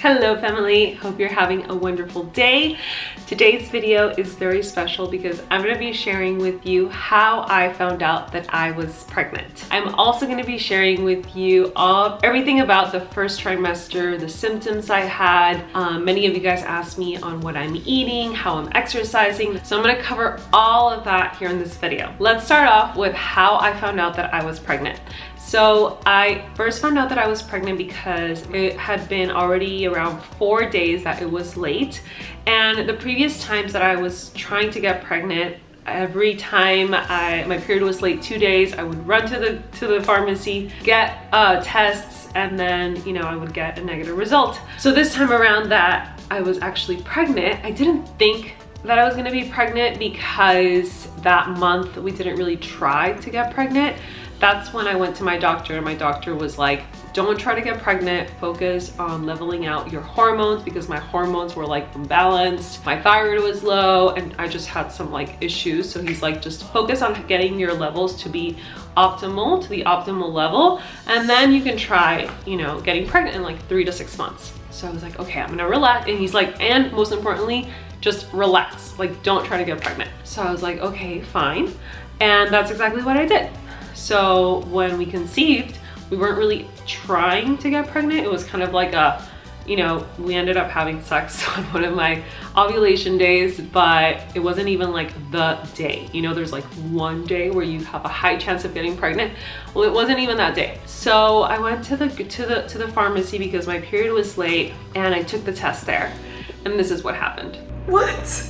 Hello family, hope you're having a wonderful day. Today's video is very special because I'm going to be sharing with you how I found out that I was pregnant. I'm also going to be sharing with you everything about the first trimester, the symptoms I had. Many of you guys asked me on what I'm eating, how I'm exercising. So I'm going to cover all of that here in this video. Let's start off with how I found out that I was pregnant. So I first found out that I was pregnant because it had been already around 4 days that it was late. And the previous times that I was trying to get pregnant, every time my period was late 2 days, I would run to the pharmacy, get tests, and then, you know, I would get a negative result. So this time around that I was actually pregnant, I didn't think that I was gonna be pregnant because that month we didn't really try to get pregnant. That's when I went to my doctor, and my doctor was like, don't try to get pregnant, focus on leveling out your hormones, because my hormones were like imbalanced, my thyroid was low, and I just had some like issues. So he's like, just focus on getting your levels to be optimal, to the optimal level, and then you can try, you know, getting pregnant in like 3 to 6 months. So I was like, okay, I'm gonna relax. And he's like, and most importantly, just relax, like don't try to get pregnant. So I was like, okay, fine. And that's exactly what I did. So when we conceived, we weren't really trying to get pregnant. It was kind of like a, you know, we ended up having sex on one of my ovulation days, but it wasn't even like the day. You know, there's like one day where you have a high chance of getting pregnant. Well, it wasn't even that day. So I went to the pharmacy because my period was late, and I took the test there. And this is what happened. What?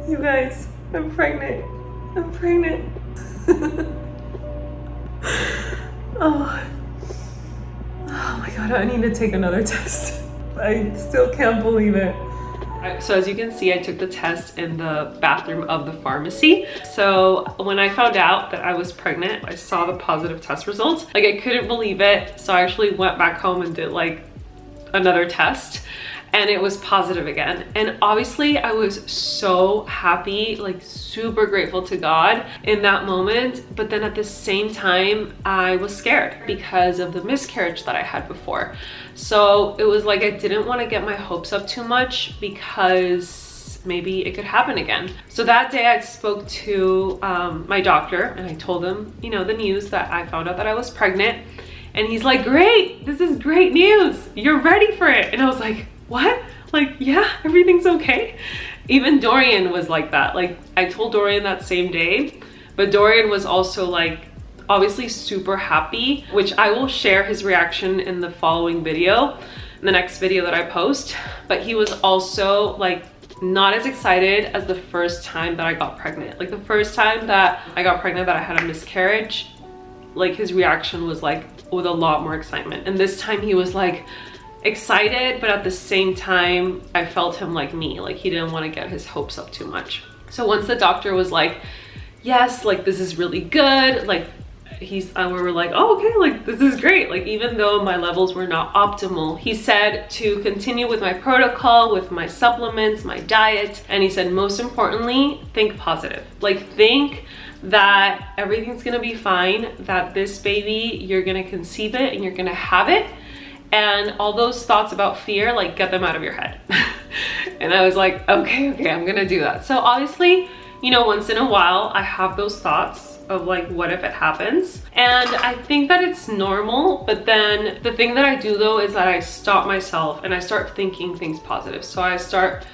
You guys, I'm pregnant. I'm pregnant. Oh my god, I need to take another test. I still can't believe it. So as you can see, I took the test in the bathroom of the pharmacy. So when I found out that I was pregnant, I saw the positive test results. Like, I couldn't believe it. So I actually went back home and did like another test, and it was positive again. And obviously I was so happy, like super grateful to God in that moment. But then at the same time, I was scared because of the miscarriage that I had before. So it was like, I didn't want to get my hopes up too much because maybe it could happen again. So that day I spoke to my doctor, and I told him, you know, the news that I found out that I was pregnant. And he's like, great, this is great news. You're ready for it. And I was like, what? Like, yeah, everything's okay. Even Dorian was like that. Like, I told Dorian that same day, but Dorian was also like, obviously super happy, which I will share his reaction in the following video, in the next video that I post. But he was also like, not as excited as the first time that I got pregnant. Like the first time that I got pregnant, that I had a miscarriage, like his reaction was like with a lot more excitement. And this time he was like, excited, but at the same time I felt him like me, like he didn't want to get his hopes up too much. So once the doctor was like, yes, like this is really good, like we were like, oh, okay, like this is great. Like, even though my levels were not optimal, he said to continue with my protocol, with my supplements, my diet, and he said, most importantly, think positive. Like, think that everything's gonna be fine, that this baby, you're gonna conceive it and you're gonna have it. And all those thoughts about fear, like, get them out of your head. And I was like, okay, I'm gonna do that. So obviously, you know, once in a while I have those thoughts of like, what if it happens? And I think that it's normal, but then the thing that I do though is that I stop myself and I start thinking things positive. So I start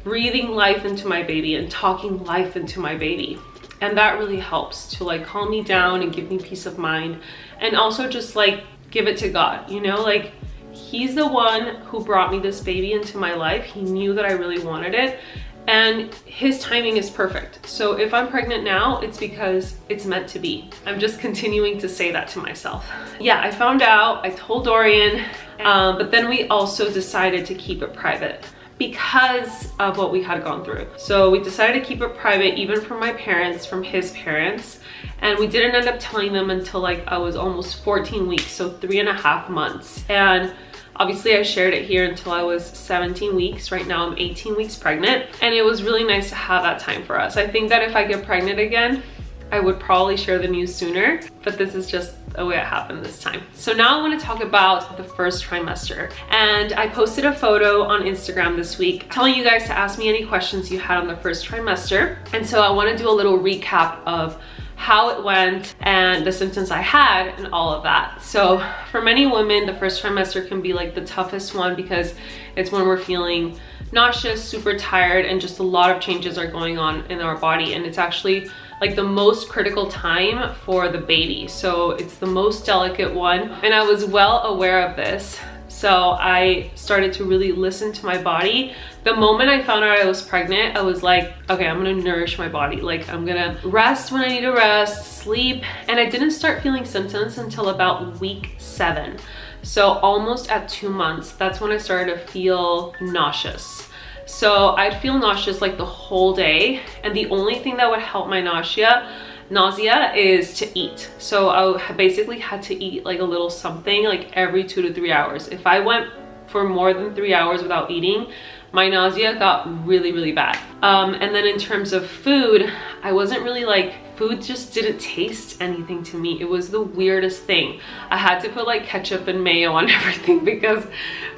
breathing life into my baby and talking life into my baby. And that really helps to like calm me down and give me peace of mind. And also just like give it to God, you know, like he's the one who brought me this baby into my life. He knew that I really wanted it, and his timing is perfect. So if I'm pregnant now, it's because it's meant to be. I'm just continuing to say that to myself. Yeah, I found out, I told Dorian, but then we also decided to keep it private because of what we had gone through. So we decided to keep it private, even from my parents, from his parents. And we didn't end up telling them until like I was almost 14 weeks, so 3.5 months. And obviously I shared it here until I was 17 weeks. Right now I'm 18 weeks pregnant. And it was really nice to have that time for us. I think that if I get pregnant again, I would probably share the news sooner, but this is just the way it happened this time. So now I want to talk about the first trimester. And I posted a photo on Instagram this week telling you guys to ask me any questions you had on the first trimester. And so I want to do a little recap of how it went and the symptoms I had and all of that. So for many women, the first trimester can be like the toughest one because it's when we're feeling nauseous, super tired, and just a lot of changes are going on in our body. And it's actually like the most critical time for the baby. So it's the most delicate one. And I was well aware of this. So I started to really listen to my body. The moment I found out I was pregnant, I was like, okay, I'm gonna nourish my body. Like I'm gonna rest when I need to rest, sleep. And I didn't start feeling symptoms until about week 7. So almost at 2 months, that's when I started to feel nauseous. So I'd feel nauseous like the whole day. And the only thing that would help my nausea is to eat. So I basically had to eat like a little something like every 2 to 3 hours. If I went for more than 3 hours without eating, my nausea got really, really bad. And then in terms of food, I wasn't really like, food just didn't taste anything to me. It was the weirdest thing. I had to put like ketchup and mayo on everything because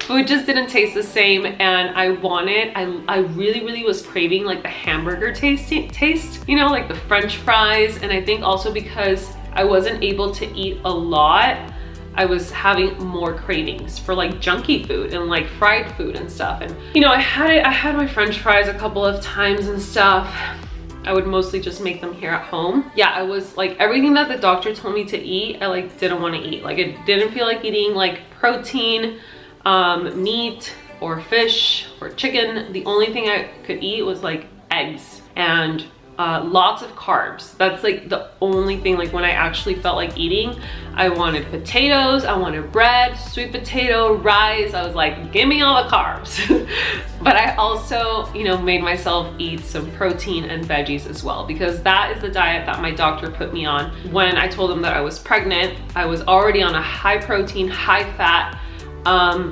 food just didn't taste the same. And I really, really was craving like the hamburger taste, you know, like the French fries. And I think also because I wasn't able to eat a lot, I was having more cravings for like junky food and like fried food and stuff. And you know, I had my French fries a couple of times and stuff. I would mostly just make them here at home. Yeah, I was like, everything that the doctor told me to eat, I like didn't want to eat. Like I didn't feel like eating like protein, meat or fish or chicken. The only thing I could eat was like eggs and lots of carbs. That's like the only thing. Like when I actually felt like eating, I wanted potatoes, I wanted bread, sweet potato, rice. I was like, give me all the carbs. But I also, you know, made myself eat some protein and veggies as well, because that is the diet that my doctor put me on. When I told him that I was pregnant, I was already on a high protein, high fat.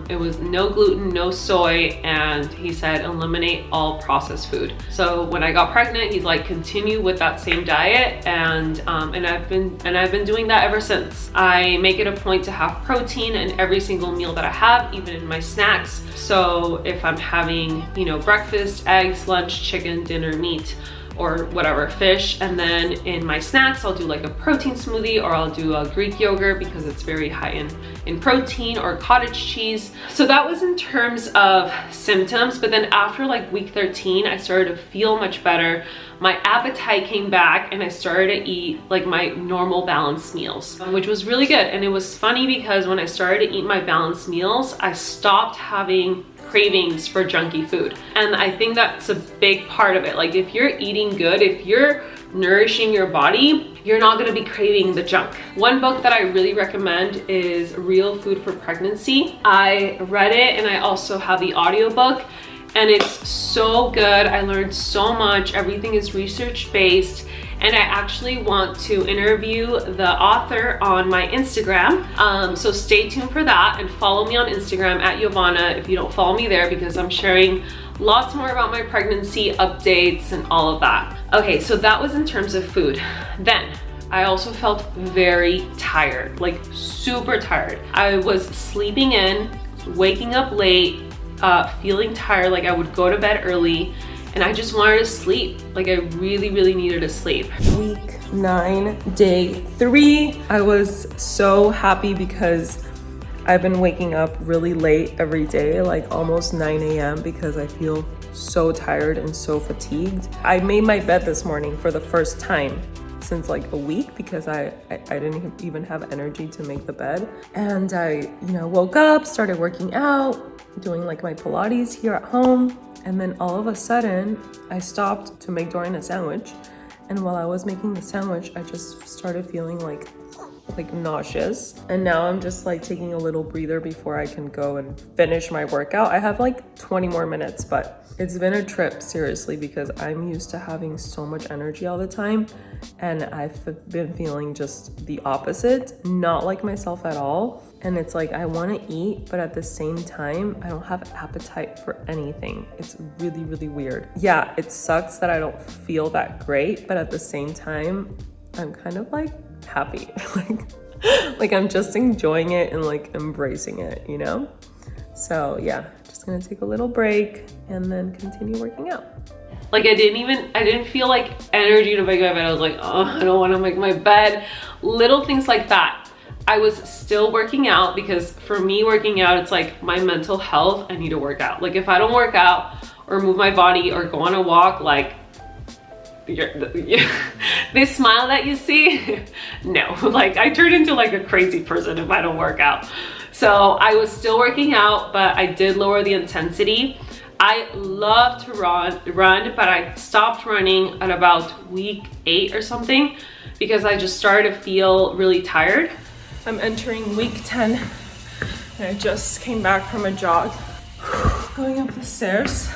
It was no gluten, no soy, and he said eliminate all processed food. So when I got pregnant, he's like, continue with that same diet, and I've been doing that ever since. I make it a point to have protein in every single meal that I have, even in my snacks. So if I'm having, you know, breakfast, eggs, lunch, chicken, dinner, meat, or whatever, fish, and then in my snacks I'll do like a protein smoothie, or I'll do a Greek yogurt because it's very high in protein, or cottage cheese. So that was in terms of symptoms. But then after like week 13, I started to feel much better. My appetite came back and I started to eat like my normal balanced meals, which was really good. And it was funny because when I started to eat my balanced meals, I stopped having cravings for junky food. And I think that's a big part of it. Like if you're eating good, if you're nourishing your body, you're not going to be craving the junk. One book that I really recommend is Real Food for Pregnancy. I read it and I also have the audiobook, and it's so good. I learned so much. Everything is research based. And I actually want to interview the author on my Instagram. So stay tuned for that, and follow me on Instagram at Yovana if you don't follow me there, because I'm sharing lots more about my pregnancy updates and all of that. Okay, so that was in terms of food. Then I also felt very tired, like super tired. I was sleeping in, waking up late, feeling tired, like I would go to bed early, and I just wanted to sleep. Like I really, really needed to sleep. Week 9, day 3. I was so happy because I've been waking up really late every day, like almost 9 a.m. because I feel so tired and so fatigued. I made my bed this morning for the first time since like a week because I didn't even have energy to make the bed. And I, woke up, started working out, doing like my Pilates here at home. And then all of a sudden, I stopped to make Dorian a sandwich. And while I was making the sandwich, I just started feeling like nauseous. And now I'm just like taking a little breather before I can go and finish my workout. I have like 20 more minutes, but it's been a trip, seriously, because I'm used to having so much energy all the time. And I've been feeling just the opposite, not like myself at all. And it's like, I want to eat, but at the same time, I don't have appetite for anything. It's really, really weird. Yeah, it sucks that I don't feel that great, but at the same time, I'm kind of like happy. Like I'm just enjoying it and like embracing it, you know? So yeah, just gonna take a little break and then continue working out. Like I didn't feel like energy to make my bed. I was like, oh, I don't wanna make my bed. Little things like that. I was still working out because for me working out, it's like my mental health, I need to work out. Like if I don't work out or move my body or go on a walk, like this smile that you see, no, like I turn into like a crazy person if I don't work out. So I was still working out, but I did lower the intensity. I love to run, but I stopped running at about week 8 or something because I just started to feel really tired. I'm entering week 10 and I just came back from a jog. Going up the stairs.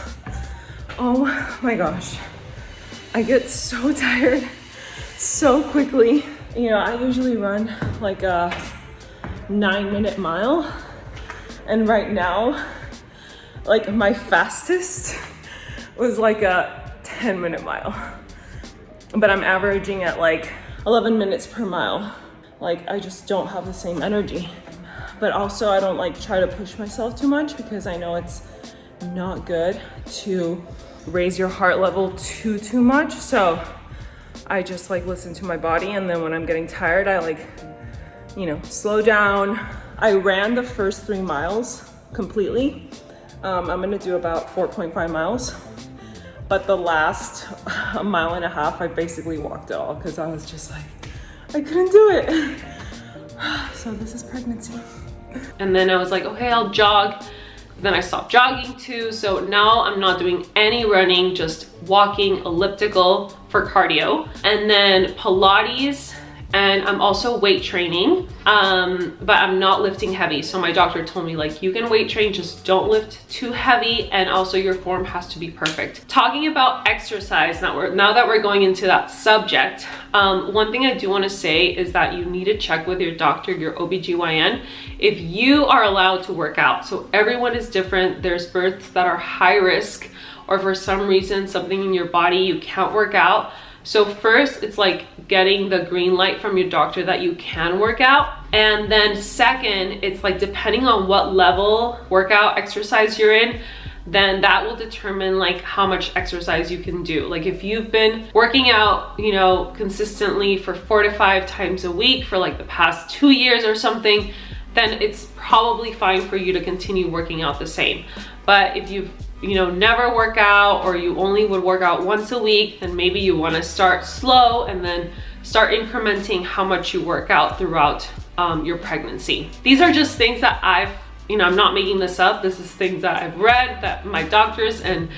Oh my gosh. I get so tired so quickly. You know, I usually run like a 9-minute mile. And right now, like my fastest was like a 10-minute mile. But I'm averaging at like 11 minutes per mile. Like I just don't have the same energy. But also I don't like try to push myself too much because I know it's not good to raise your heart level too much. So I just like listen to my body, and then when I'm getting tired, I like, you know, slow down. I ran the first 3 miles completely. I'm gonna do about 4.5 miles. But the last 1.5 miles, I basically walked it all because I was just like, I couldn't do it. So this is pregnancy. And then I was like, okay, I'll jog. Then I stopped jogging too. So now I'm not doing any running, just walking, elliptical for cardio. And then Pilates, and I'm also weight training, but I'm not lifting heavy. So my doctor told me like, you can weight train, just don't lift too heavy. And also your form has to be perfect. Talking about exercise, now that we're going into that subject, one thing I do want to say is that you need to check with your doctor, your OBGYN, if you are allowed to work out. So everyone is different. There's births that are high risk, or for some reason, something in your body, you can't work out. So first, it's like getting the green light from your doctor that you can work out. And then second, it's like depending on what level workout exercise you're in, then that will determine like how much exercise you can do. Like if you've been working out, you know, consistently for 4 to 5 times a week for like the past 2 years or something, then it's probably fine for you to continue working out the same. But if you've never work out, or you only would work out once a week, then maybe you want to start slow and then start incrementing how much you work out throughout your pregnancy. These are just things that I'm not making this up. This is things that I've read, that my doctors and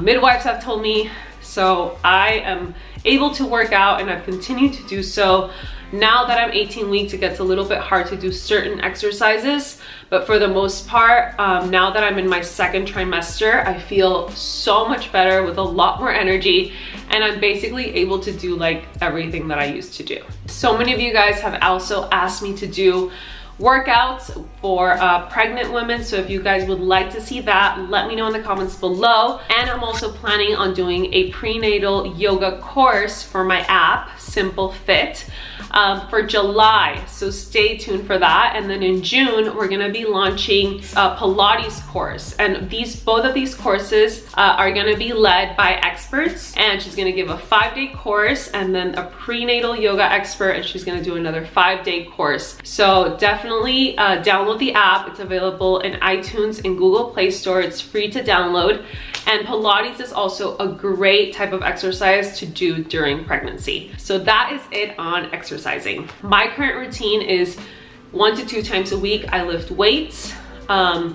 midwives have told me. So I am able to work out, and I've continued to do so. Now that I'm 18 weeks, it gets a little bit hard to do certain exercises, but for the most part, now that I'm in my 2nd trimester, I feel so much better with a lot more energy, and I'm basically able to do like everything that I used to do. So many of you guys have also asked me to do workouts for pregnant women. So if you guys would like to see that, let me know in the comments below. And I'm also planning on doing a prenatal yoga course for my app, Simple Fit, for July. So stay tuned for that. And then in June, we're gonna be launching a Pilates course. And both of these courses are gonna be led by experts. And she's gonna give a 5-day course, and then a prenatal yoga expert, and she's gonna do another 5-day course. So definitely download the app. It's available in iTunes and Google Play Store. It's free to download. And Pilates is also a great type of exercise to do during pregnancy. So that is it on exercising. My current routine is 1 to 2 times a week. I lift weights,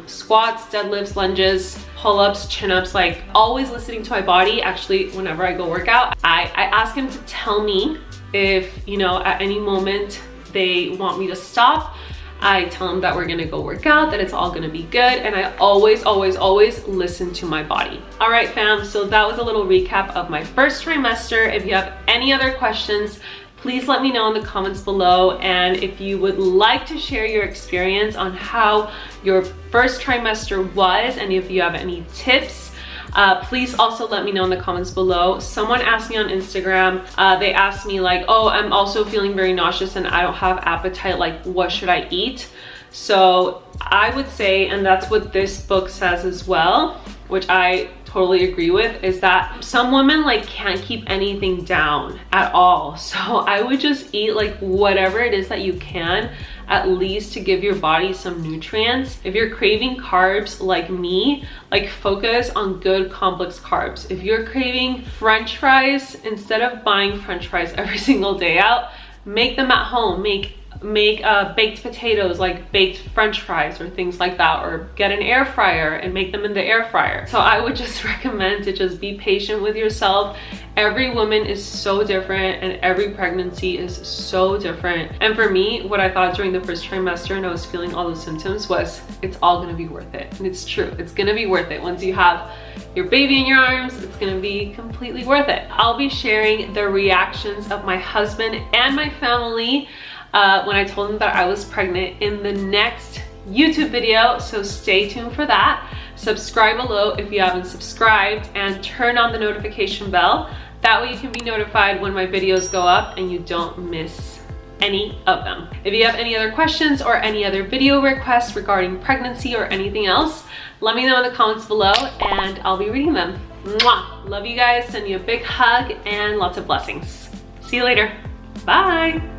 squats, deadlifts, lunges, pull-ups, chin-ups, like always listening to my body. Actually, whenever I go work out, I ask him to tell me if, at any moment they want me to stop. I tell them that we're gonna go work out, that it's all gonna be good, and I always listen to my body. All right, fam, so that was a little recap of my 1st trimester. If you have any other questions, please let me know in the comments below. And if you would like to share your experience on how your 1st trimester was, and if you have any tips Please also let me know in the comments below. Someone asked me on Instagram, they asked me like, oh, I'm also feeling very nauseous and I don't have appetite, like what should I eat? So I would say, and that's what this book says as well, which I totally agree with, is that some women like can't keep anything down at all. So I would just eat like whatever it is that you can, at least to give your body some nutrients. If you're craving carbs like me, like focus on good complex carbs. If you're craving French fries, instead of buying French fries every single day out, make them at home. Make baked potatoes, like baked French fries or things like that, or get an air fryer and make them in the air fryer. So I would just recommend to just be patient with yourself. Every woman is so different and every pregnancy is so different. And for me, what I thought during the first trimester and I was feeling all the symptoms was, it's all gonna be worth it. And it's true, it's gonna be worth it. Once you have your baby in your arms, it's gonna be completely worth it. I'll be sharing the reactions of my husband and my family when I told them that I was pregnant in the next YouTube video, so stay tuned for that. Subscribe below if you haven't subscribed and turn on the notification bell. That way you can be notified when my videos go up and you don't miss any of them. If you have any other questions or any other video requests regarding pregnancy or anything else, let me know in the comments below and I'll be reading them. Mwah! Love you guys, send you a big hug and lots of blessings. See you later. Bye.